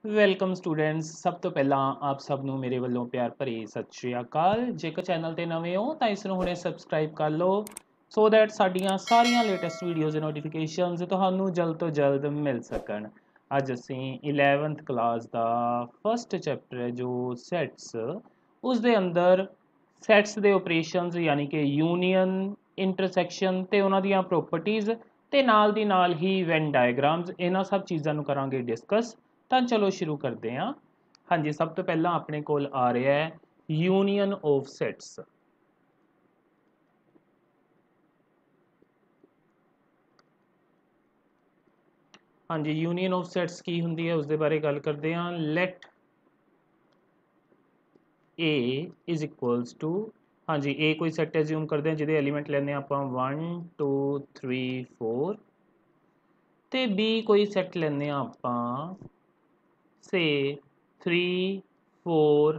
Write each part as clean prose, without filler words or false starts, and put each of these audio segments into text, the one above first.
Welcome students. ਸਭ ਤੋਂ ਪਹਿਲਾਂ ਆਪ ਸਭ ਨੂੰ ਮੇਰੇ ਵੱਲੋਂ ਪਿਆਰ ਭਰੀ ਸਤਿ ਸ਼੍ਰੀ ਅਕਾਲ। ਜੇਕਰ ਚੈਨਲ ਤੇ ਨਵੇਂ ਹੋ ਤਾਂ ਇਸ ਨੂੰ ਹੁਣੇ ਸਬਸਕ੍ਰਾਈਬ ਕਰ ਲਓ ਸੋ ਦੈਟ ਸਾਡੀਆਂ ਸਾਰੀਆਂ ਲੇਟੈਸਟ ਵੀਡੀਓਜ਼ ਦੇ ਨੋਟੀਫਿਕੇਸ਼ਨਸ ਤੁਹਾਨੂੰ ਜਲਦ ਤੋਂ ਜਲਦ ਮਿਲ ਸਕਣ। ਅੱਜ ਅਸੀਂ 11th ਕਲਾਸ ਦਾ ਫਸਟ ਚੈਪਟਰ ਹੈ ਜੋ ਸੈਟਸ, ਉਸ ਦੇ ਅੰਦਰ ਸੈਟਸ ਦੇ ਆਪਰੇਸ਼ਨਸ ਯਾਨੀ ਕਿ ਯੂਨੀਅਨ, ਇੰਟਰਸੈਕਸ਼ਨ ਤੇ ਉਹਨਾਂ ਦੀਆਂ ਪ੍ਰੋਪਰਟੀਜ਼ ਤੇ ਨਾਲ ਦੀ ਨਾਲ ਹੀ ਵੈਨ ਡਾਇਗਰਾਮਸ, ਇਹਨਾਂ ਸਭ ਚੀਜ਼ਾਂ ਨੂੰ ਕਰਾਂਗੇ ਡਿਸਕਸ। ਤਾਂ ਚਲੋ ਸ਼ੁਰੂ ਕਰਦੇ ਹਾਂ। ਹਾਂਜੀ, ਸਭ ਤੋਂ ਪਹਿਲਾਂ ਆਪਣੇ ਕੋਲ ਆ ਰਿਹਾ ਹੈ ਯੂਨੀਅਨ ਆਫ ਸੈਟਸ। ਹਾਂਜੀ, ਯੂਨੀਅਨ ਆਫ ਸੈਟਸ ਕੀ ਹੁੰਦੀ ਹੈ ਉਸ ਦੇ ਬਾਰੇ ਗੱਲ ਕਰਦੇ ਹਾਂ। Let A is equals to, ਹਾਂਜੀ A ਕੋਈ ਸੈਟ ਐਜ਼ਿਊਮ ਕਰਦੇ ਹਾਂ ਜਿਹਦੇ ਐਲੀਮੈਂਟ ਲੈਂਦੇ ਹਾਂ ਆਪਾਂ 1 2 3 4 ਤੇ B ਕੋਈ ਸੈਟ ਲੈਂਦੇ ਹਾਂ ਆਪਾਂ ਸੇ 3 4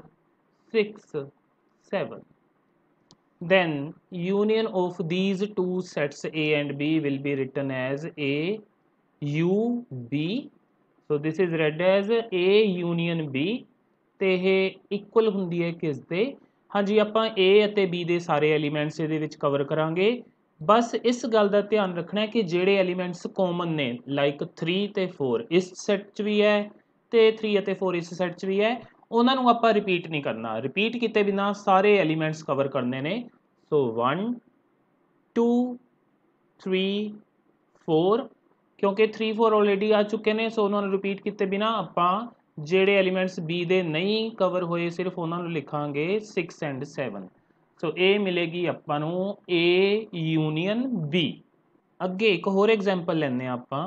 6 7, then union of these two sets A and B will be written as A U B. So this is read as A union B ਤੇ ਇਹ ਇਕੁਅਲ ਹੁੰਦੀ ਹੈ ਕਿਸ ਦੇ? ਹਾਂਜੀ, ਆਪਾਂ A ਅਤੇ B ਦੇ ਸਾਰੇ ਐਲੀਮੈਂਟਸ ਇਹਦੇ ਵਿੱਚ ਕਵਰ ਕਰਾਂਗੇ। ਬਸ ਇਸ ਗੱਲ ਦਾ ਧਿਆਨ ਰੱਖਣਾ ਹੈ ਕਿ ਜਿਹੜੇ ਐਲੀਮੈਂਟਸ ਕਾਮਨ ਨੇ ਲਾਈਕ 3 ਤੇ 4 ਇਸ ਸੈੱਟ 'ਚ ਵੀ ਹੈ ਤੇ 3 ਅਤੇ 4 ਇਸ ਸੈੱਟ 'ਚ ਵੀ ਹੈ, ਉਹਨਾਂ ਨੂੰ ਆਪਾਂ ਰਿਪੀਟ ਨਹੀਂ ਕਰਨਾ। ਰਿਪੀਟ ਕੀਤੇ ਬਿਨਾਂ ਸਾਰੇ ਐਲੀਮੈਂਟਸ ਕਵਰ ਕਰਨੇ ਨੇ। ਸੋ 1 2 3 4, ਕਿਉਂਕਿ 3 4 ਆਲਰੇਡੀ ਆ ਚੁੱਕੇ ਨੇ ਸੋ ਉਹਨਾਂ ਨੂੰ ਰਿਪੀਟ ਕੀਤੇ ਬਿਨਾਂ ਆਪਾਂ ਜਿਹੜੇ ਐਲੀਮੈਂਟਸ B ਦੇ ਨਹੀਂ ਕਵਰ ਹੋਏ ਸਿਰਫ ਉਹਨਾਂ ਨੂੰ ਲਿਖਾਂਗੇ 6 ਐਂਡ 7। ਸੋ ਇਹ ਮਿਲੇਗੀ ਆਪਾਂ ਨੂੰ A ਯੂਨੀਅਨ B। ਅੱਗੇ ਇੱਕ ਹੋਰ ਐਗਜ਼ਾਮਪਲ ਲੈਂਦੇ ਹਾਂ ਆਪਾਂ।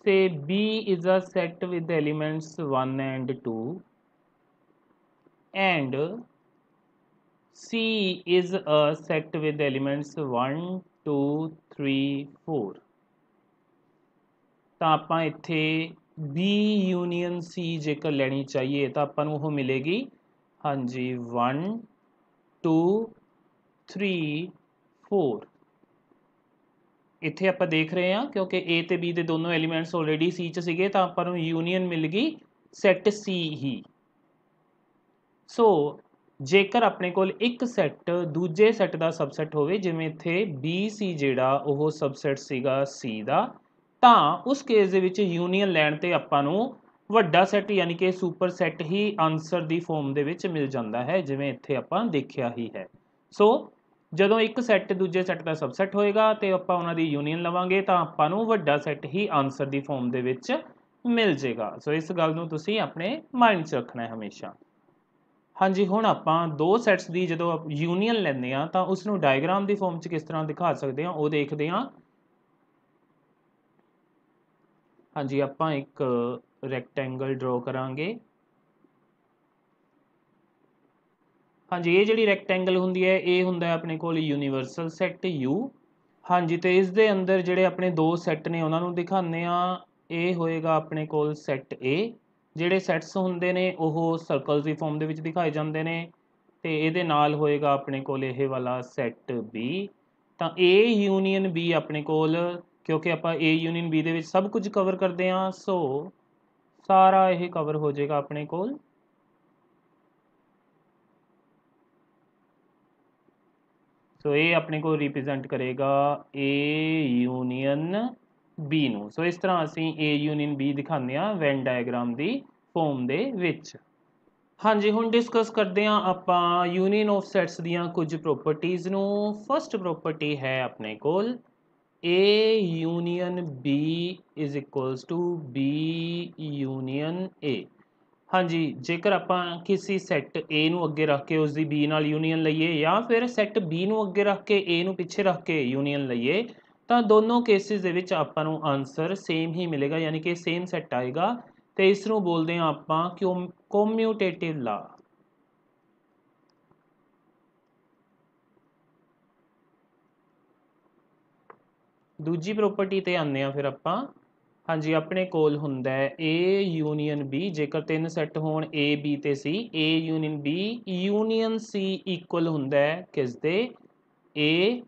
Say B is a set with elements 1 and 2 and C is a set with elements 1 2 3 4। ਤਾਂ ਆਪਾਂ ਇੱਥੇ B ਯੂਨੀਅਨ C ਜੇਕਰ ਲੈਣੀ ਚਾਹੀਏ ਤਾਂ ਆਪਾਂ ਨੂੰ ਉਹ ਮਿਲੇਗੀ, ਹਾਂਜੀ 1 2 3 4। ਇੱਥੇ ਆਪਾਂ ਦੇਖ ਰਹੇ ਹਾਂ ਕਿਉਂਕਿ A ਤੇ B ਦੇ ਦੋਨੋਂ ਐਲੀਮੈਂਟਸ ਆਲਰੇਡੀ C 'ਚ ਸੀਗੇ ਤਾਂ ਆਪਾਂ ਨੂੰ ਯੂਨੀਅਨ ਮਿਲ ਗਈ ਸੈੱਟ C ਹੀ। ਸੋ ਜੇਕਰ ਆਪਣੇ ਕੋਲ ਇੱਕ ਸੈੱਟ ਦੂਜੇ ਸੈੱਟ ਦਾ ਸਬਸੈੱਟ ਹੋਵੇ, ਜਿਵੇਂ ਇੱਥੇ BC ਜਿਹੜਾ ਉਹ ਸਬਸੈੱਟ ਸੀਗਾ C ਦਾ, ਤਾਂ ਉਸ ਕੇਸ ਦੇ ਵਿੱਚ ਯੂਨੀਅਨ ਲੈਣ ਤੇ ਆਪਾਂ ਨੂੰ ਵੱਡਾ ਸੈੱਟ ਯਾਨੀ ਕਿ ਸੁਪਰ ਸੈੱਟ ਹੀ ਆਨਸਰ ਦੀ ਫਾਰਮ ਦੇ ਵਿੱਚ ਮਿਲ ਜਾਂਦਾ ਹੈ, ਜਿਵੇਂ ਇੱਥੇ ਆਪਾਂ ਦੇਖਿਆ ਹੀ ਹੈ। ਸੋ ਜਦੋਂ ਇੱਕ ਸੈੱਟ ਦੂਜੇ ਸੈੱਟ ਦਾ ਸਬਸੈੱਟ ਹੋਏਗਾ ਤੇ ਆਪਾਂ ਉਹਨਾਂ ਦੀ ਯੂਨੀਅਨ ਲਵਾਂਗੇ ਤਾਂ ਆਪਾਂ ਨੂੰ ਵੱਡਾ ਸੈੱਟ ਹੀ ਆਨਸਰ ਦੀ ਫਾਰਮ ਦੇ ਵਿੱਚ ਮਿਲ ਜੇਗਾ। ਸੋ ਇਸ ਗੱਲ ਨੂੰ ਤੁਸੀਂ ਆਪਣੇ ਮਾਈਂਡ 'ਚ ਰੱਖਣਾ ਹੈ ਹਮੇਸ਼ਾ। ਹਾਂਜੀ, ਹੁਣ ਆਪਾਂ ਦੋ ਸੈਟਸ ਦੀ ਜਦੋਂ ਯੂਨੀਅਨ ਲੈਂਦੇ ਹਾਂ ਤਾਂ ਉਸ ਨੂੰ ਡਾਇਗਰਾਮ ਦੀ ਫਾਰਮ 'ਚ ਕਿਸ ਤਰ੍ਹਾਂ ਦਿਖਾ ਸਕਦੇ ਹਾਂ ਉਹ ਦੇਖਦੇ ਹਾਂ। ਹਾਂਜੀ, ਆਪਾਂ ਇੱਕ ਰੈਕਟੈਂਗਲ ਡਰਾ ਕਰਾਂਗੇ। ਹਾਂਜੀ, ਇਹ ਜਿਹੜੀ ਰੈਕਟੈਂਗਲ ਹੁੰਦੀ ਹੈ ਇਹ ਹੁੰਦਾ ਆਪਣੇ ਕੋਲ ਯੂਨੀਵਰਸਲ ਸੈੱਟ U। ਹਾਂਜੀ, ਤੇ ਇਸ ਦੇ ਅੰਦਰ ਜਿਹੜੇ ਆਪਣੇ ਦੋ ਸੈੱਟ ਨੇ ਉਹਨਾਂ ਨੂੰ ਦਿਖਾਉਂਦੇ ਆ। ਇਹ ਹੋਏਗਾ ਆਪਣੇ ਕੋਲ ਸੈੱਟ A। ਜਿਹੜੇ ਸੈੱਟਸ ਹੁੰਦੇ ਨੇ ਉਹ ਸਰਕਲਸ ਦੀ ਫਾਰਮ ਦੇ ਵਿੱਚ ਦਿਖਾਏ ਜਾਂਦੇ ਨੇ ਤੇ ਇਹਦੇ ਨਾਲ ਹੋਏਗਾ ਆਪਣੇ ਕੋਲ ਇਹ ਵਾਲਾ ਸੈੱਟ B। ਤਾਂ A ਯੂਨੀਅਨ B ਆਪਣੇ ਕੋਲ, ਕਿਉਂਕਿ ਆਪਾਂ A ਯੂਨੀਅਨ B ਦੇ ਵਿੱਚ ਸਭ ਕੁਝ ਕਵਰ ਕਰਦੇ ਹਾਂ ਸੋ ਸਾਰਾ ਇਹ ਕਵਰ ਹੋ ਜਾਏਗਾ ਆਪਣੇ ਕੋਲ। ਸੋ ਇਹ ਆਪਣੇ ਕੋਲ ਰਿਪਰੈਜ਼ੈਂਟ ਕਰੇਗਾ A ਯੂਨੀਅਨ B ਨੂੰ। ਸੋ ਇਸ ਤਰ੍ਹਾਂ ਅਸੀਂ A ਯੂਨੀਅਨ B ਦਿਖਾਉਂਦੇ ਹਾਂ ਵੈਨ ਡਾਇਗਰਾਮ ਦੀ ਫਾਰਮ ਦੇ ਵਿੱਚ। ਹਾਂਜੀ, ਹੁਣ ਡਿਸਕਸ ਕਰਦੇ ਹਾਂ ਆਪਾਂ ਯੂਨੀਅਨ ਆਫ ਸੈਟਸ ਦੀਆਂ ਕੁਝ ਪ੍ਰੋਪਰਟੀਜ਼ ਨੂੰ। ਫਸਟ ਪ੍ਰੋਪਰਟੀ ਹੈ ਆਪਣੇ ਕੋਲ A union B is equals to B union A। ਹਾਂਜੀ, ਜੇਕਰ ਆਪਾਂ ਕਿਸੇ ਸੈੱਟ A ਨੂੰ ਅੱਗੇ ਰੱਖ ਕੇ ਉਸ ਦੀ B ਨਾਲ ਯੂਨੀਅਨ ਲਈਏ ਜਾਂ ਫਿਰ ਸੈੱਟ B ਨੂੰ ਅੱਗੇ ਰੱਖ ਕੇ A ਨੂੰ ਪਿੱਛੇ ਰੱਖ ਕੇ ਯੂਨੀਅਨ ਲਈਏ ਤਾਂ ਦੋਨੋਂ ਕੇਸਿਸ ਦੇ ਵਿੱਚ ਆਪਾਂ ਨੂੰ ਆਨਸਰ ਸੇਮ ਹੀ ਮਿਲੇਗਾ, ਯਾਨੀ ਕਿ ਸੇਮ ਸੈੱਟ ਆਏਗਾ ਤੇ ਇਸ ਨੂੰ ਬੋਲਦੇ ਹਾਂ ਆਪਾਂ ਕੋਮਿਊਟੇਟਿਵ ਲਾ। ਦੂਜੀ ਪ੍ਰੋਪਰਟੀ ਤੇ ਆਉਂਦੇ ਹਾਂ ਫਿਰ ਆਪਾਂ। ਹਾਂਜੀ, ਆਪਣੇ ਕੋਲ ਹੁੰਦਾ ਹੈ A ਯੂਨੀਅਨ B। ਜੇਕਰ ਤਿੰਨ ਸੈੱਟ ਹੋਣ A B ਤੇ C, A union B union C equal ਹੁੰਦਾ ਹੈ ਕਿਸ ਦੇ? A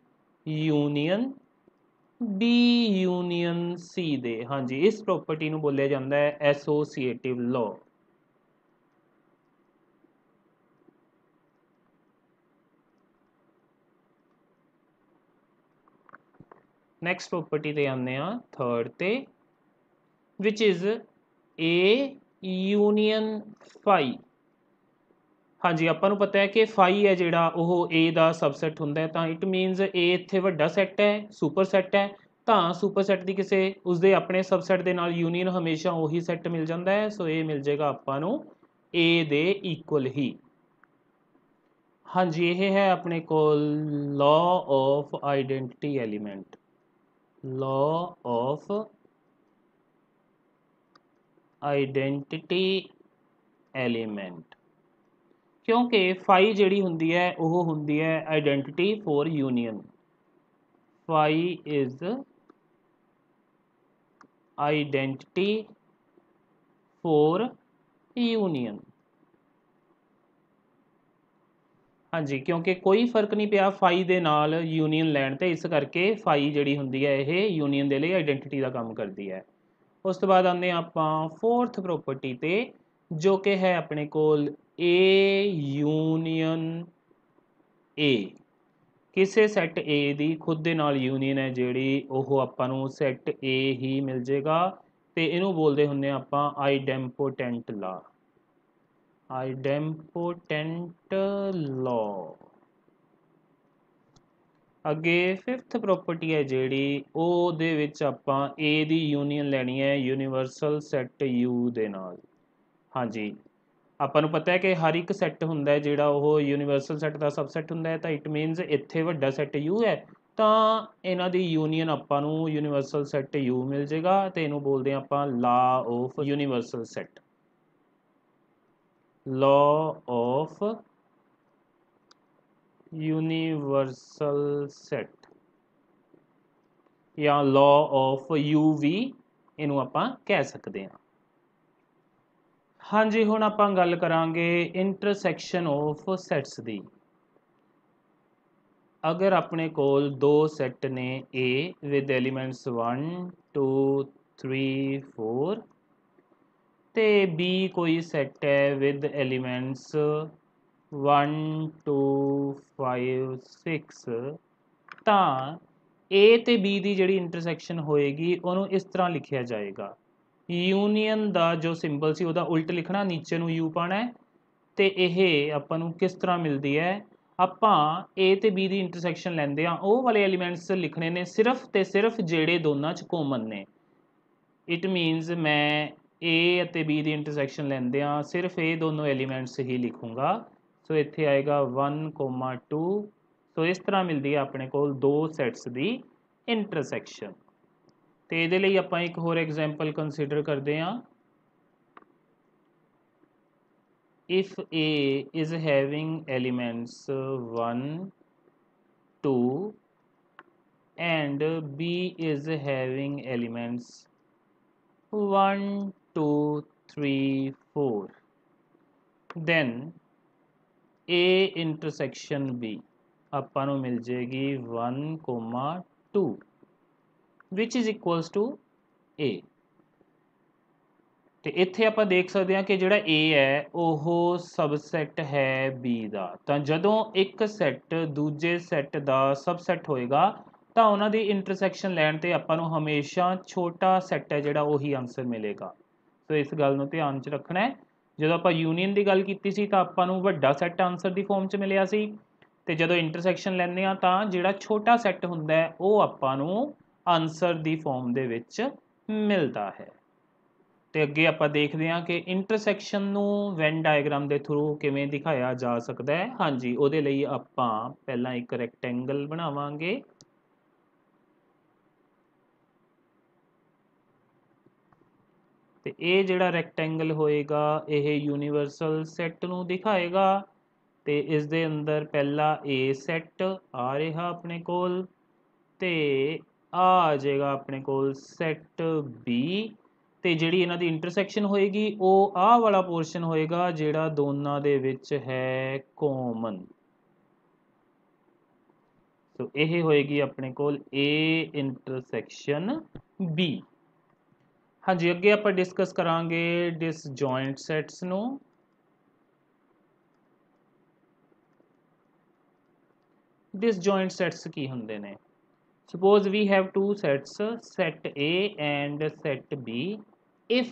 union B union C ਦੇ। ਹਾਂਜੀ, ਇਸ ਪ੍ਰੋਪਰਟੀ ਨੂੰ ਬੋਲਿਆ ਜਾਂਦਾ ਹੈ ਐਸੋਸੀਏਟਿਵ ਲਾਅ। ਨੈਕਸਟ ਪ੍ਰੋਪਰਟੀ ਤੇ ਆਉਂਦੇ ਆ ਥਰਡ ਤੇ, ਵਿਚ ਇਜ਼ A ਯੂਨੀਅਨ ਫਾਈ। ਹਾਂਜੀ, ਆਪਾਂ ਨੂੰ ਪਤਾ ਹੈ ਕਿ ਫਾਈ ਹੈ ਜਿਹੜਾ ਉਹ A ਦਾ ਸਬਸੈਟ ਹੁੰਦਾ ਹੈ, ਤਾਂ ਇਟ ਮੀਨਸ A ਇੱਥੇ ਵੱਡਾ ਸੈੱਟ ਹੈ, ਸੁਪਰ ਸੈੱਟ ਹੈ, ਤਾਂ ਸੁਪਰ ਸੈੱਟ ਦੀ ਕਿਸੇ ਉਸਦੇ ਆਪਣੇ ਸਬਸੈਟ ਦੇ ਨਾਲ ਯੂਨੀਅਨ ਹਮੇਸ਼ਾ ਉਹੀ ਸੈੱਟ ਮਿਲ ਜਾਂਦਾ ਹੈ। ਸੋ ਇਹ ਮਿਲ ਜਾਏਗਾ ਆਪਾਂ ਨੂੰ A ਦੇ ਇਕੁਅਲ ਹੀ। ਹਾਂਜੀ, ਇਹ ਹੈ ਆਪਣੇ ਕੋਲ law of identity element. Law of identity element, ਕਿਉਂਕਿ ਫਾਈ ਜਿਹੜੀ ਹੁੰਦੀ ਹੈ ਉਹ ਹੁੰਦੀ ਹੈ identity for union. Fi is identity for union. ਹਾਂਜੀ, ਕਿਉਂਕਿ ਕੋਈ ਫਰਕ ਨਹੀਂ ਪਿਆ ਫਾਈ ਦੇ ਨਾਲ ਯੂਨੀਅਨ ਲੈਣ ਤੇ, ਇਸ ਕਰਕੇ ਫਾਈ ਜਿਹੜੀ ਹੁੰਦੀ ਹੈ ਇਹ ਯੂਨੀਅਨ ਦੇ ਲਈ ਆਈਡੈਂਟਿਟੀ ਦਾ ਕੰਮ ਕਰਦੀ ਹੈ। ਉਸ ਤੋਂ ਬਾਅਦ ਆਉਂਦੇ ਹਾਂ ਆਪਾਂ ਫੋਰਥ ਪ੍ਰੋਪਰਟੀ ਤੇ, ਜੋ ਕਿ ਹੈ ਆਪਣੇ ਕੋਲ A ਯੂਨੀਅਨ A। ਕਿਸੇ ਸੈੱਟ A ਦੀ ਖੁਦ ਦੇ ਨਾਲ ਯੂਨੀਅਨ ਹੈ ਜਿਹੜੀ, ਉਹ ਆਪਾਂ ਨੂੰ ਸੈੱਟ A ਹੀ ਮਿਲ ਜਾਏਗਾ, ਤੇ ਇਹਨੂੰ ਬੋਲਦੇ ਹੁੰਦੇ ਆ ਆਪਾਂ ਆਈਡੈਂਪੋਟੈਂਟ ਲਾ। ਆਈਡੈਂਪੋਟੈਂਟ ਲਾਅ। ਅੱਗੇ ਫਿਫਥ ਪ੍ਰੋਪਰਟੀ ਹੈ ਜਿਹੜੀ, ਉਹਦੇ ਵਿੱਚ ਆਪਾਂ A ਦੀ ਯੂਨੀਅਨ ਲੈਣੀ ਹੈ ਯੂਨੀਵਰਸਲ ਸੈੱਟ U ਦੇ ਨਾਲ। ਹਾਂਜੀ, ਆਪਾਂ ਨੂੰ ਪਤਾ ਹੈ ਕਿ ਹਰ ਇੱਕ ਸੈੱਟ ਹੁੰਦਾ ਹੈ ਜਿਹੜਾ ਉਹ ਯੂਨੀਵਰਸਲ ਸੈੱਟ ਦਾ ਸਬਸੈੱਟ ਹੁੰਦਾ ਹੈ, ਤਾਂ ਇਟ ਮੀਨਸ ਇੱਥੇ ਵੱਡਾ ਸੈੱਟ U ਹੈ, ਤਾਂ ਇਹਨਾਂ ਦੀ ਯੂਨੀਅਨ ਆਪਾਂ ਨੂੰ ਯੂਨੀਵਰਸਲ ਸੈੱਟ U ਮਿਲ ਜਾਏਗਾ, ਤੇ ਇਹਨੂੰ ਬੋਲਦੇ ਹਾਂ ਆਪਾਂ law of universal set. Law of universal set ਜਾਂ ਲਾਅ ਆਫ U ਵੀ ਇਹਨੂੰ ਆਪਾਂ ਕਹਿ ਸਕਦੇ ਹਾਂ। ਹਾਂਜੀ, ਹੁਣ ਆਪਾਂ ਗੱਲ ਕਰਾਂਗੇ ਇੰਟਰਸੈਕਸ਼ਨ ਆਫ ਸੈਟਸ ਦੀ। ਅਗਰ ਆਪਣੇ ਕੋਲ ਦੋ ਸੈੱਟ ਨੇ A ਵਿਦ ਐਲੀਮੈਂਟਸ 1 2 3 4 ਤੇ B ਕੋਈ ਸੈੱਟ ਹੈ ਵਿਦ ਐਲੀਮੈਂਟਸ 1 2 5 6, ਤਾਂ A ਤੇ B ਦੀ ਜਿਹੜੀ ਇੰਟਰਸੈਕਸ਼ਨ ਹੋਏਗੀ ਉਹਨੂੰ ਇਸ ਤਰ੍ਹਾਂ ਲਿਖਿਆ ਜਾਏਗਾ। ਯੂਨੀਅਨ ਦਾ ਜੋ ਸਿੰਬਲ ਸੀ ਉਹਦਾ ਉਲਟ ਲਿਖਣਾ, ਨੀਚੇ ਨੂੰ U ਪਾਉਣਾ ਹੈ, ਤੇ ਇਹ ਆਪਾਂ ਨੂੰ ਕਿਸ ਤਰ੍ਹਾਂ ਮਿਲਦੀ ਹੈ, ਆਪਾਂ A ਤੇ B ਦੀ ਇੰਟਰਸੈਕਸ਼ਨ ਲੈਂਦੇ ਆ, ਉਹ ਵਾਲੇ ਐਲੀਮੈਂਟਸ ਲਿਖਣੇ ਨੇ ਸਿਰਫ ਤੇ ਸਿਰਫ ਜਿਹੜੇ ਦੋਨਾਂ 'ਚ ਕਾਮਨ ਨੇ। ਇਟ ਮੀਨਸ ਮੈਂ A ਅਤੇ B ਦੀ ਇੰਟਰਸੈਕਸ਼ਨ ਲੈਂਦੇ ਆ, ਸਿਰਫ ਇਹ ਦੋਨੋਂ ਐਲੀਮੈਂਟਸ ਹੀ ਲਿਖੂੰਗਾ। ਸੋ ਇੱਥੇ ਆਏਗਾ 1 2। ਸੋ ਇਸ ਤਰ੍ਹਾਂ ਮਿਲਦੀ ਹੈ ਆਪਣੇ ਕੋਲ ਦੋ ਸੈਟਸ ਦੀ ਇੰਟਰਸੈਕਸ਼ਨ। ਤੇ ਇਹਦੇ ਲਈ ਆਪਾਂ ਇੱਕ ਹੋਰ ਐਗਜ਼ਾਮਪਲ ਕੰਸੀਡਰ ਕਰਦੇ ਹਾਂ। if A is having elements 1 2 and B is having elements 1 2 3 4, then A intersection B ਆਪਾਂ ਨੂੰ ਮਿਲ ਜਾਏਗੀ 1 2 which is equals to A। ਤੇ ਇੱਥੇ ਆਪਾਂ ਦੇਖ ਸਕਦੇ ਹਾਂ ਕਿ ਜਿਹੜਾ A ਹੈ ਉਹ ਸਬਸੈਟ ਹੈ B ਦਾ, ਤਾਂ ਜਦੋਂ ਇੱਕ ਸੈੱਟ ਦੂਜੇ ਸੈੱਟ ਦਾ ਸਬਸੈਟ ਹੋਏਗਾ ਤਾਂ ਉਹਨਾਂ ਦੀ ਇੰਟਰਸੈਕਸ਼ਨ ਲੈਣ ਤੇ ਆਪਾਂ ਨੂੰ ਹਮੇਸ਼ਾ ਛੋਟਾ ਸੈੱਟ ਹੈ ਜਿਹੜਾ ਉਹੀ ਆਨਸਰ ਮਿਲੇਗਾ। ਸੋ ਇਸ ਗੱਲ ਨੂੰ ਧਿਆਨ 'ਚ ਰੱਖਣਾ ਹੈ। ਜਦੋਂ ਆਪਾਂ ਯੂਨੀਅਨ ਦੀ ਗੱਲ ਕੀਤੀ ਸੀ ਤਾਂ ਆਪਾਂ ਨੂੰ ਵੱਡਾ ਸੈੱਟ ਆਨਸਰ ਦੀ ਫਾਰਮ 'ਚ ਮਿਲਿਆ ਸੀ, ਤੇ ਜਦੋਂ ਇੰਟਰਸੈਕਸ਼ਨ ਲੈਂਦੇ ਹਾਂ ਤਾਂ ਜਿਹੜਾ ਛੋਟਾ ਸੈੱਟ ਹੁੰਦਾ ਹੈ ਉਹ ਆਪਾਂ ਨੂੰ ਆਨਸਰ ਦੀ ਫਾਰਮ ਦੇ ਵਿੱਚ ਮਿਲਦਾ ਹੈ। ਤੇ ਅੱਗੇ ਆਪਾਂ ਦੇਖਦੇ ਹਾਂ ਕਿ ਇੰਟਰਸੈਕਸ਼ਨ ਨੂੰ ਵੈਨ ਡਾਇਗਰਾਮ ਦੇ ਥਰੂ ਕਿਵੇਂ ਦਿਖਾਇਆ ਜਾ ਸਕਦਾ ਹੈ। ਹਾਂਜੀ, ਉਹਦੇ ਲਈ ਆਪਾਂ ਪਹਿਲਾਂ ਇੱਕ ਰੈਕਟੈਂਗਲ ਬਣਾਵਾਂਗੇ, ਤੇ ਇਹ ਜਿਹੜਾ ਰੈਕਟੈਂਗਲ ਹੋਏਗਾ ਇਹ ਯੂਨੀਵਰਸਲ ਸੈੱਟ ਨੂੰ ਦਿਖਾਏਗਾ, ਤੇ ਇਸ ਦੇ ਅੰਦਰ ਪਹਿਲਾ A ਸੈੱਟ ਆ ਰਿਹਾ ਆਪਣੇ ਕੋਲ, ਤੇ ਆ ਜਾਏਗਾ ਆਪਣੇ ਕੋਲ ਸੈੱਟ B, ਤੇ ਜਿਹੜੀ ਇਹਨਾਂ ਦੀ ਇੰਟਰਸੈਕਸ਼ਨ ਹੋਏਗੀ ਉਹ ਆਹ ਵਾਲਾ ਪੋਰਸ਼ਨ ਹੋਏਗਾ ਜਿਹੜਾ ਦੋਨਾਂ ਦੇ ਵਿੱਚ ਹੈ ਕਾਮਨ। ਸੋ ਇਹ ਹੋਏਗੀ ਆਪਣੇ ਕੋਲ A ਇੰਟਰਸੈਕਸ਼ਨ B। ਹਾਂਜੀ, ਅੱਗੇ ਆਪਾਂ ਡਿਸਕਸ ਕਰਾਂਗੇ ਡਿਸਜੁਆਇੰਟ ਸੈਟਸ ਨੂੰ। ਡਿਸਜੁਆਇੰਟ ਸੈਟਸ ਕੀ ਹੁੰਦੇ ਨੇ? Suppose we have two sets, set A and set B. If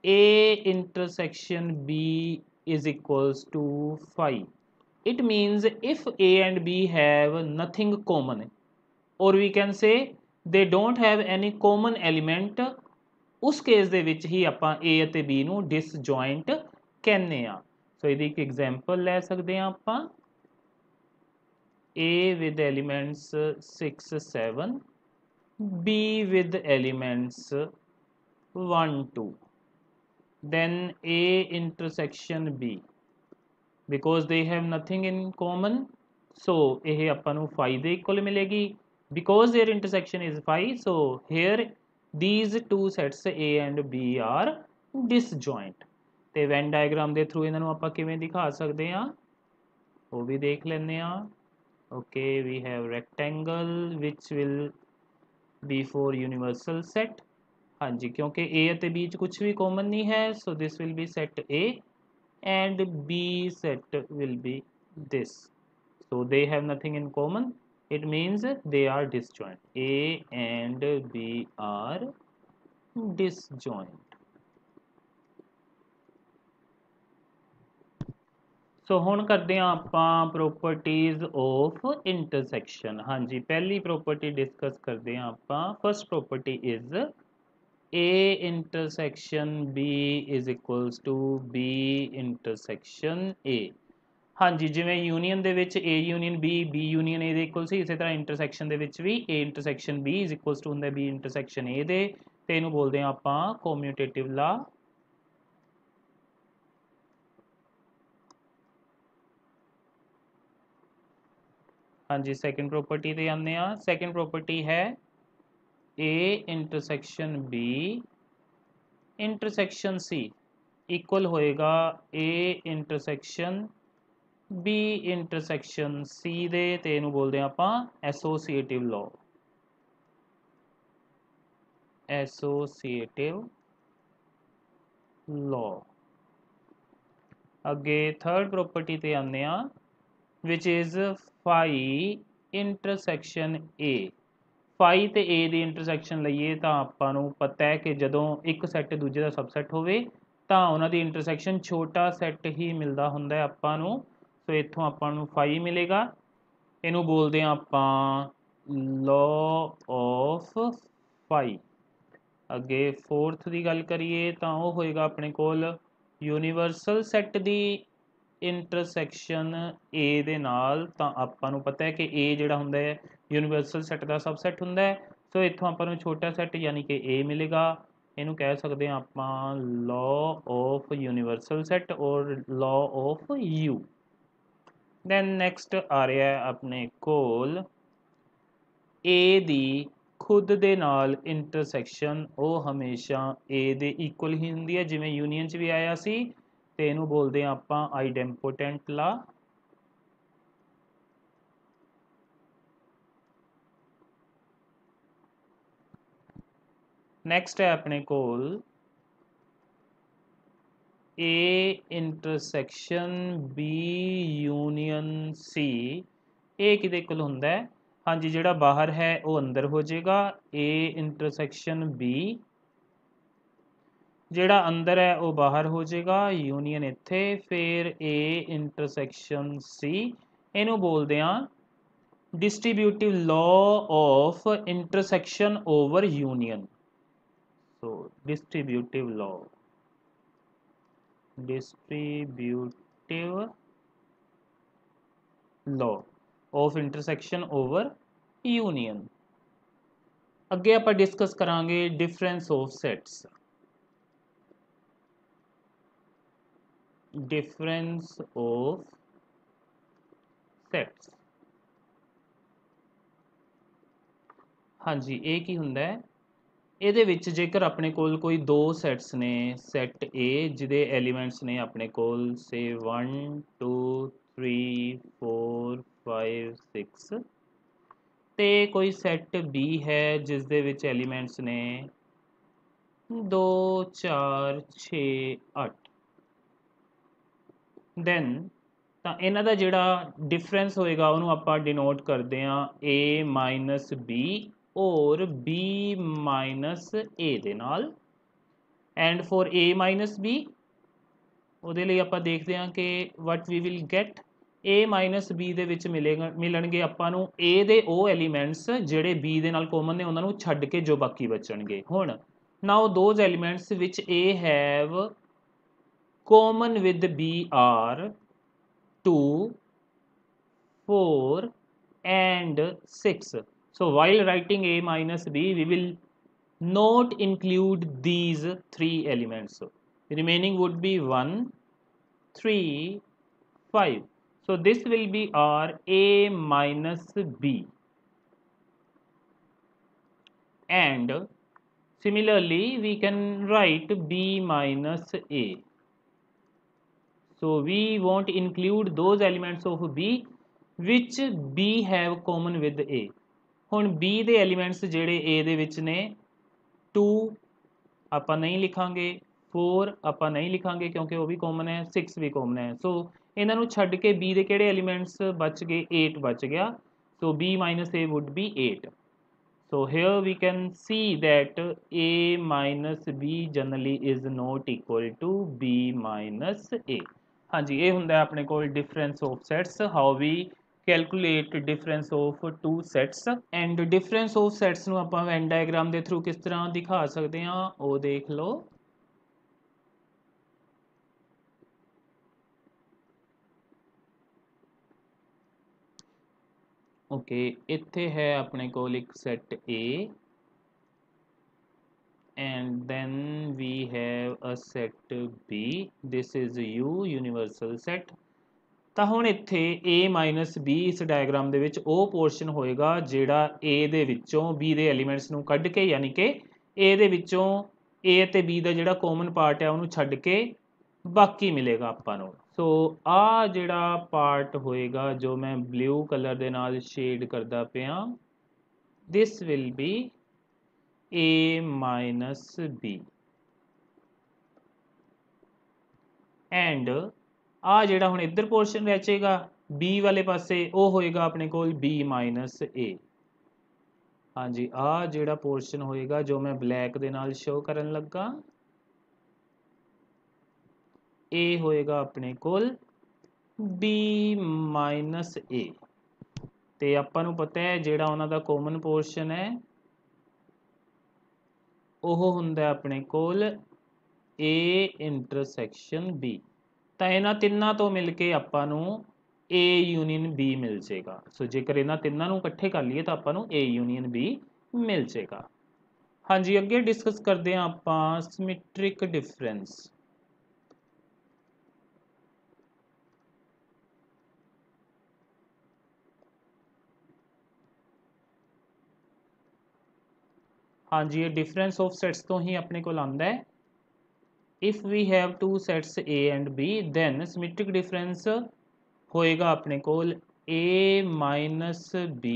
A intersection B is equals to phi, it means if A and B have nothing common, or we can say they don't have any common element, ਉਸ case ਦੇ ਵਿੱਚ ਹੀ ਆਪਾਂ A ਅਤੇ B ਨੂੰ ਡਿਸਜੁਆਇੰਟ ਕਹਿੰਦੇ ਆ। ਸੋ ਇਹਦੀ ਇੱਕ ਐਗਜ਼ਾਮਪਲ ਲੈ ਸਕਦੇ ਹਾਂ ਆਪਾਂ। A with elements 6, 7, B with elements 1, 2. Then A intersection B, because they have nothing in common, so ਇਹ ਆਪਾਂ ਨੂੰ phi ਦੇ equal ਮਿਲੇਗੀ। Because their intersection is phi, so here these two sets A and B are disjoint। ਤੇ Venn diagram ਦੇ through ਇਹਨਾਂ ਨੂੰ ਆਪਾਂ ਕਿਵੇਂ ਦਿਖਾ ਸਕਦੇ ਹਾਂ ਉਹ ਵੀ ਦੇਖ ਲੈਂਦੇ ਹਾਂ। Okay, we have rectangle which will be for universal set। हाँ जी, क्योंकि A ਅਤੇ B 'ਚ ਕੁਛ ਵੀ common ਨਹੀਂ ਹੈ, so this will be set A and B set will be this, so they have nothing in common, it means they are disjoint। A and B are disjoint। ਸੋ ਹੁਣ ਕਰਦੇ ਹਾਂ ਆਪਾਂ properties of intersection. ਹਾਂਜੀ, ਪਹਿਲੀ property discuss ਕਰਦੇ ਹਾਂ ਆਪਾਂ। First property is A intersection B is equals to B intersection A। ਹਾਂਜੀ, ਜਿਵੇਂ ਯੂਨੀਅਨ ਦੇ ਵਿੱਚ A union B, B union A ਦੇ ਇਕੁਅਲ ਸੀ, ਇਸੇ ਤਰ੍ਹਾਂ ਇੰਟਰਸੈਕਸ਼ਨ ਦੇ ਵਿੱਚ ਵੀ A intersection B is equals to ਹੁੰਦਾ B ਇੰਟਰਸੈਕਸ਼ਨ A ਦੇ, ਤੇ ਇਹਨੂੰ ਬੋਲਦੇ ਹਾਂ ਆਪਾਂ ਕੋਮਿਊਟੇਟਿਵ ਲਾ। ਹਾਂਜੀ, ਸੈਕਿੰਡ ਪ੍ਰੋਪਰਟੀ ਤੇ ਆਉਂਦੇ ਆ। ਸੈਕਿੰਡ ਪ੍ਰੋਪਰਟੀ ਹੈ A intersection B intersection C equal ਹੋਏਗਾ A intersection B intersection C ਦੇ, ਤੇ ਇਹਨੂੰ ਬੋਲਦੇ ਆ ਆਪਾਂ ਐਸੋਸੀਏਟਿਵ ਲਾਅ। ਐਸੋਸੀਏਟਿਵ ਲਾਅ। ਅੱਗੇ ਥਰਡ ਪ੍ਰੋਪਰਟੀ ਤੇ ਆਉਂਦੇ ਆ, which is phi intersection A। phi ਤੇ A ਦੀ ਇੰਟਰਸੈਕਸ਼ਨ ਲਈਏ ਤਾਂ ਆਪਾਂ ਨੂੰ ਪਤਾ ਹੈ ਕਿ ਜਦੋਂ ਇੱਕ ਸੈੱਟ ਦੂਜੇ ਦਾ ਸਬਸੈੱਟ ਹੋਵੇ ਤਾਂ ਉਹਨਾਂ ਦੀ ਇੰਟਰਸੈਕਸ਼ਨ ਛੋਟਾ ਸੈੱਟ ਹੀ ਮਿਲਦਾ ਹੁੰਦਾ ਹੈ ਆਪਾਂ ਨੂੰ। ਸੋ ਇੱਥੋਂ ਆਪਾਂ ਨੂੰ phi ਮਿਲੇਗਾ। ਇਹਨੂੰ ਬੋਲਦੇ ਹਾਂ ਆਪਾਂ law of phi। ਅੱਗੇ ਫੋਰਥ ਦੀ ਗੱਲ ਕਰੀਏ ਤਾਂ ਉਹ ਹੋਏਗਾ ਆਪਣੇ ਕੋਲ universal set the intersection A ਦੇ ਨਾਲ, ਤਾਂ ਆਪਾਂ ਨੂੰ ਪਤਾ ਹੈ ਕਿ A ਜਿਹੜਾ ਹੁੰਦਾ ਹੈ ਯੂਨੀਵਰਸਲ ਸੈੱਟ ਦਾ ਸਬਸੈੱਟ ਹੁੰਦਾ ਹੈ। ਸੋ ਇੱਥੋਂ ਆਪਾਂ ਨੂੰ ਛੋਟਾ ਸੈੱਟ ਯਾਨੀ ਕਿ A ਮਿਲੇਗਾ। ਇਹਨੂੰ ਕਹਿ ਸਕਦੇ ਹਾਂ ਆਪਾਂ ਲਾਅ ਆਫ ਯੂਨੀਵਰਸਲ ਸੈੱਟ ਔਰ law of U। Then next ਆ ਰਿਹਾ ਆਪਣੇ ਕੋਲ A ਦੀ ਖੁਦ ਦੇ ਨਾਲ ਇੰਟਰਸੈਕਸ਼ਨ, ਉਹ ਹਮੇਸ਼ਾ A ਦੇ ਇਕੁਅਲ ਹੀ ਹੁੰਦੀ ਹੈ, ਜਿਵੇਂ ਯੂਨੀਅਨ 'ਚ ਵੀ ਆਇਆ ਸੀ, ਤੇ ਇਹਨੂੰ ਬੋਲਦੇ ਹਾਂ ਆਪਾਂ ਆਈਡੈਂਪੋਟੈਂਟ ਲਾ। ਨੈਕਸਟ ਹੈ ਆਪਣੇ ਕੋਲ A intersection B union C। ਇਹ ਕਿਹਦੇ ਇਕੁਅਲ ਹੁੰਦਾ ਹੈ? ਹਾਂਜੀ, ਜਿਹੜਾ ਬਾਹਰ ਹੈ ਉਹ ਅੰਦਰ ਹੋ ਜਾਏਗਾ A ਇੰਟਰਸੈਕਸ਼ਨ B, ਜਿਹੜਾ ਅੰਦਰ ਹੈ ਉਹ ਬਾਹਰ ਹੋ ਜਾਏਗਾ ਯੂਨੀਅਨ ਇੱਥੇ, ਫਿਰ A ਇੰਟਰਸੈਕਸ਼ਨ C। ਇਹਨੂੰ ਬੋਲਦੇ ਆ distributive law of intersection over union। so distributive law of intersection over union। ਅੱਗੇ ਆਪਾਂ ਡਿਸਕਸ ਕਰਾਂਗੇ difference of sets। difference of sets। ਹਾਂਜੀ, ਇਹ ਕੀ ਹੁੰਦਾ ਹੈ? ਇਹਦੇ ਵਿੱਚ ਜੇਕਰ ਆਪਣੇ ਕੋਲ ਕੋਈ ਦੋ ਸੈਟਸ ਨੇ, ਸੈੱਟ A ਜਿਹਦੇ ਐਲੀਮੈਂਟਸ ਨੇ ਆਪਣੇ ਕੋਲ ਸੇ 1, 2, 3 4 5 6 ਤੇ ਕੋਈ ਸੈੱਟ B ਹੈ ਜਿਸ ਦੇ ਵਿੱਚ ਐਲੀਮੈਂਟਸ ਨੇ 2 4 6 8 ਦੈਨ ਤਾਂ ਇਹਨਾਂ ਦਾ ਜਿਹੜਾ ਡਿਫਰੈਂਸ ਹੋਏਗਾ ਉਹਨੂੰ ਆਪਾਂ ਡਿਨੋਟ ਕਰਦੇ ਹਾਂ A ਮਾਈਨਸ B ਔਰ B ਮਾਈਨਸ A ਦੇ ਨਾਲ and for A minus B ਉਹਦੇ ਲਈ ਆਪਾਂ ਦੇਖਦੇ ਹਾਂ ਕਿ what we will get A minus B ਦੇ ਵਿੱਚ ਮਿਲਣਗੇ ਆਪਾਂ ਨੂੰ A ਦੇ ਉਹ ਐਲੀਮੈਂਟਸ ਜਿਹੜੇ B ਦੇ ਨਾਲ ਕਾਮਨ ਨੇ ਉਹਨਾਂ ਨੂੰ ਛੱਡ ਕੇ ਜੋ ਬਾਕੀ ਬਚਣਗੇ। ਹੁਣ ਨਾਓ ਦੋਜ਼ ਐਲੀਮੈਂਟਸ ਵਿਚ A have common with B are 2 4 and 6 so while writing A minus B we will not include these three elements remaining would be 1 3 5 so this will be our A minus B and similarly we can write B minus A. So we won't include those elements of B which B have common with A. ਹੁਣ B ਦੇ elements ਜਿਹੜੇ A ਦੇ ਵਿੱਚ ਨੇ 2 ਆਪਾਂ ਨਹੀਂ ਲਿਖਾਂਗੇ 4 ਆਪਾਂ ਨਹੀਂ ਲਿਖਾਂਗੇ ਕਿਉਂਕਿ ਉਹ ਵੀ ਕਾਮਨ ਹੈ 6 ਵੀ ਕਾਮਨ ਹੈ ਸੋ ਇਹਨਾਂ ਨੂੰ ਛੱਡ ਕੇ B ਦੇ ਕਿਹੜੇ ਐਲੀਮੈਂਟਸ ਬਚ ਗਏ 8 ਬਚ ਗਿਆ ਸੋ B minus A would be 8. So here we can see that A minus B generally is not equal to B minus A. हाँ जी ये ਹੁੰਦਾ ਆਪਣੇ ਕੋਲ difference of sets how we calculate difference of two sets and difference of sets ਨੂੰ ਆਪਾਂ Venn diagram ਦੇ through ਕਿਸ ਤਰ੍ਹਾਂ ਦਿਖਾ ਸਕਦੇ ਹਾਂ ਉਹ ਦੇਖ ਲਓ। ਓਕੇ ਇੱਥੇ ਹੈ ਆਪਣੇ ਕੋਲ ਇੱਕ set A and then we have a set B this is U universal set ਤਾਂ ਹੁਣ ਇੱਥੇ A minus B ਇਸ ਡਾਇਗਰਾਮ ਦੇ ਵਿੱਚ ਉਹ ਪੋਰਸ਼ਨ ਹੋਏਗਾ ਜਿਹੜਾ A ਦੇ ਵਿੱਚੋਂ B ਦੇ ਐਲੀਮੈਂਟਸ ਨੂੰ ਕੱਢ ਕੇ ਯਾਨੀ ਕਿ A ਦੇ ਵਿੱਚੋਂ A ਅਤੇ B ਦਾ ਜਿਹੜਾ ਕਾਮਨ ਪਾਰਟ ਹੈ ਉਹਨੂੰ ਛੱਡ ਕੇ ਬਾਕੀ ਮਿਲੇਗਾ ਆਪਾਂ ਨੂੰ ਸੋ ਆ ਜਿਹੜਾ ਪਾਰਟ ਹੋਏਗਾ ਜੋ ਮੈਂ ਬਲੂ ਕਲਰ ਦੇ ਨਾਲ ਸ਼ੇਡ ਕਰਦਾ ਪਿਆ this will be A minus B and ਆ ਜਿਹੜਾ ਹੁਣ ਇੱਧਰ ਪੋਰਸ਼ਨ ਰਹਿ ਜਾਏਗਾ B ਵਾਲੇ ਪਾਸੇ ਉਹ ਹੋਏਗਾ ਆਪਣੇ ਕੋਲ B minus A ਹਾਂਜੀ ਆ ਜਿਹੜਾ ਪੋਰਸ਼ਨ ਹੋਏਗਾ ਜੋ ਮੈਂ ਬਲੈਕ ਦੇ ਨਾਲ ਸ਼ੋ ਕਰਨ ਲੱਗਾ ਇਹ ਹੋਏਗਾ ਆਪਣੇ ਕੋਲ B minus A ਤੇ ਆਪਾਂ ਨੂੰ ਪਤਾ ਹੈ ਜਿਹੜਾ ਉਹਨਾਂ ਦਾ ਕਾਮਨ ਪੋਰਸ਼ਨ ਹੈ ਉਹ ਹੁੰਦਾ ਆਪਣੇ ਕੋਲ A ਇੰਟਰਸੈਕਸ਼ਨ B ਤਾਂ ਇਹਨਾਂ ਤਿੰਨਾਂ ਤੋਂ ਮਿਲ ਕੇ ਆਪਾਂ ਨੂੰ A ਯੂਨੀਅਨ B ਮਿਲ ਜਾਏਗਾ ਸੋ ਜੇਕਰ ਇਹਨਾਂ ਤਿੰਨਾਂ ਨੂੰ ਇਕੱਠੇ ਕਰ ਲਈਏ ਤਾਂ ਆਪਾਂ ਨੂੰ A ਯੂਨੀਅਨ B ਮਿਲ ਜਾਏਗਾ ਹਾਂਜੀ ਅੱਗੇ ਡਿਸਕਸ ਕਰਦੇ ਹਾਂ ਆਪਾਂ ਸਿਮੈਟ੍ਰਿਕ ਡਿਫਰੈਂਸ ਹਾਂਜੀ ਇਹ ਡਿਫਰੈਂਸ ਆਫ ਸੈਟਸ ਤੋਂ ਹੀ ਆਪਣੇ ਕੋਲ ਆਉਂਦਾ ਹੈ if we have two sets A and B then symmetric difference ਹੋਏਗਾ ਆਪਣੇ ਕੋਲ A minus B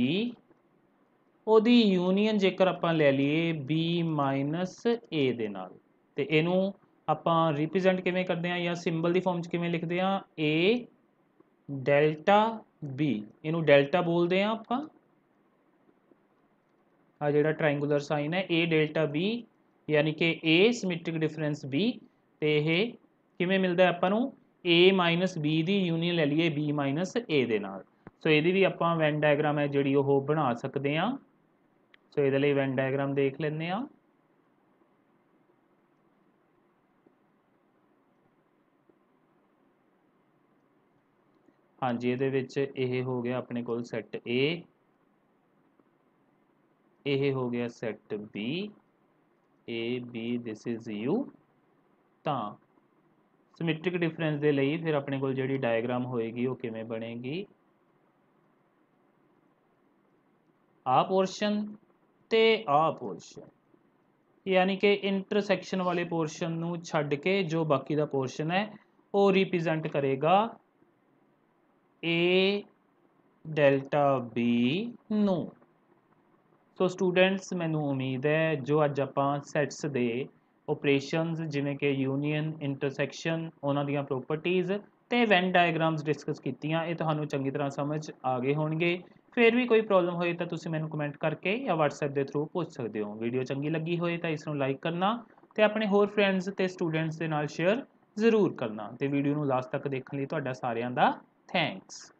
ਉਹਦੀ ਯੂਨੀਅਨ ਜੇਕਰ ਆਪਾਂ ਲੈ ਲਈਏ B minus A ਦੇ ਨਾਲ ਤੇ ਇਹਨੂੰ ਆਪਾਂ ਰਿਪਰੈਜ਼ੈਂਟ ਕਿਵੇਂ ਕਰਦੇ ਹਾਂ ਜਾਂ ਸਿੰਬਲ ਦੀ ਫਾਰਮ 'ਚ ਕਿਵੇਂ ਲਿਖਦੇ ਹਾਂ A ਡੈਲਟਾ B ਇਹਨੂੰ ਡੈਲਟਾ ਬੋਲਦੇ ਹਾਂ ਆਪਾਂ ਆ ਜਿਹੜਾ ਟ੍ਰਾਇੰਗੂਲਰ ਸਾਈਨ ਹੈ A ਡੈਲਟਾ B ਯਾਨੀ ਕਿ A ਸਿਮੈਟ੍ਰਿਕ ਡਿਫਰੈਂਸ B ਤੇ ਇਹ ਕਿਵੇਂ ਮਿਲਦਾ ਆਪਾਂ ਨੂੰ A minus B the union ਲੈ ਲਈਏ B ਮਾਈਨਸ A ਦੇ ਨਾਲ ਸੋ ਇਹਦੀ ਵੀ ਆਪਾਂ ਵੈਨ ਡਾਇਗਰਾਮ ਹੈ ਜਿਹੜੀ ਉਹ ਬਣਾ ਸਕਦੇ ਹਾਂ ਸੋ ਇਹਦੇ ਲਈ ਵੈਨ ਡਾਇਗਰਾਮ ਦੇਖ ਲੈਂਦੇ ਹਾਂ ਹਾਂਜੀ ਇਹਦੇ ਵਿੱਚ ਇਹ ਹੋ ਗਿਆ ਆਪਣੇ ਕੋਲ ਸੈੱਟ A ਇਹ ਹੋ ਗਿਆ set B A B this is U ਤਾਂ ਸਿਮੈਟ੍ਰਿਕ ਡਿਫਰੈਂਸ ਦੇ ਲਈ ਫਿਰ ਆਪਣੇ ਕੋਲ ਜਿਹੜੀ ਡਾਇਗਰਾਮ ਹੋਏਗੀ ਉਹ ਕਿਵੇਂ ਬਣੇਗੀ ਆ ਪੋਰਸ਼ਨ ਤੇ ਆ ਪੋਰਸ਼ਨ ਯਾਨੀ ਕਿ ਇੰਟਰਸੈਕਸ਼ਨ ਵਾਲੇ ਪੋਰਸ਼ਨ ਨੂੰ ਛੱਡ ਕੇ ਜੋ ਬਾਕੀ ਦਾ ਪੋਰਸ਼ਨ ਹੈ ਉਹ ਰਿਪਰੈਜ਼ੈਂਟ ਕਰੇਗਾ A ਡੈਲਟਾ B ਨੂੰ। ਸੋ ਸਟੂਡੈਂਟਸ ਮੈਨੂੰ ਉਮੀਦ ਹੈ ਜੋ ਅੱਜ ਆਪਾਂ ਸੈਟਸ ਦੇ ਓਪਰੇਸ਼ਨਸ ਜਿਵੇਂ ਕਿ ਯੂਨੀਅਨ, ਇੰਟਰਸੈਕਸ਼ਨ, ਉਹਨਾਂ ਦੀਆਂ ਪ੍ਰੋਪਰਟੀਜ਼ ਤੇ ਵੈਨ ਡਾਇਗਰਾਮਸ ਡਿਸਕਸ ਕੀਤੀਆਂ, ਇਹ ਤੁਹਾਨੂੰ ਚੰਗੀ ਤਰ੍ਹਾਂ ਸਮਝ ਆ ਗਏ ਹੋਣਗੇ। ਫਿਰ ਵੀ ਕੋਈ ਪ੍ਰੋਬਲਮ ਹੋਏ ਤਾਂ ਤੁਸੀਂ ਮੈਨੂੰ ਕਮੈਂਟ ਕਰਕੇ ਜਾਂ WhatsApp ਦੇ ਥਰੂ ਪੁੱਛ ਸਕਦੇ ਹੋ। ਵੀਡੀਓ ਚੰਗੀ ਲੱਗੀ ਹੋਏ ਤਾਂ ਇਸ ਨੂੰ ਲਾਈਕ ਕਰਨਾ ਤੇ ਆਪਣੇ ਹੋਰ ਫਰੈਂਡਸ ਤੇ ਸਟੂਡੈਂਟਸ ਦੇ ਨਾਲ ਸ਼ੇਅਰ ਜ਼ਰੂਰ ਕਰਨਾ, ਤੇ ਵੀਡੀਓ ਨੂੰ ਲਾਸਟ ਤੱਕ ਦੇਖਣ ਲਈ ਤੁਹਾਡਾ ਸਾਰਿਆਂ ਦਾ ਥੈਂਕਸ।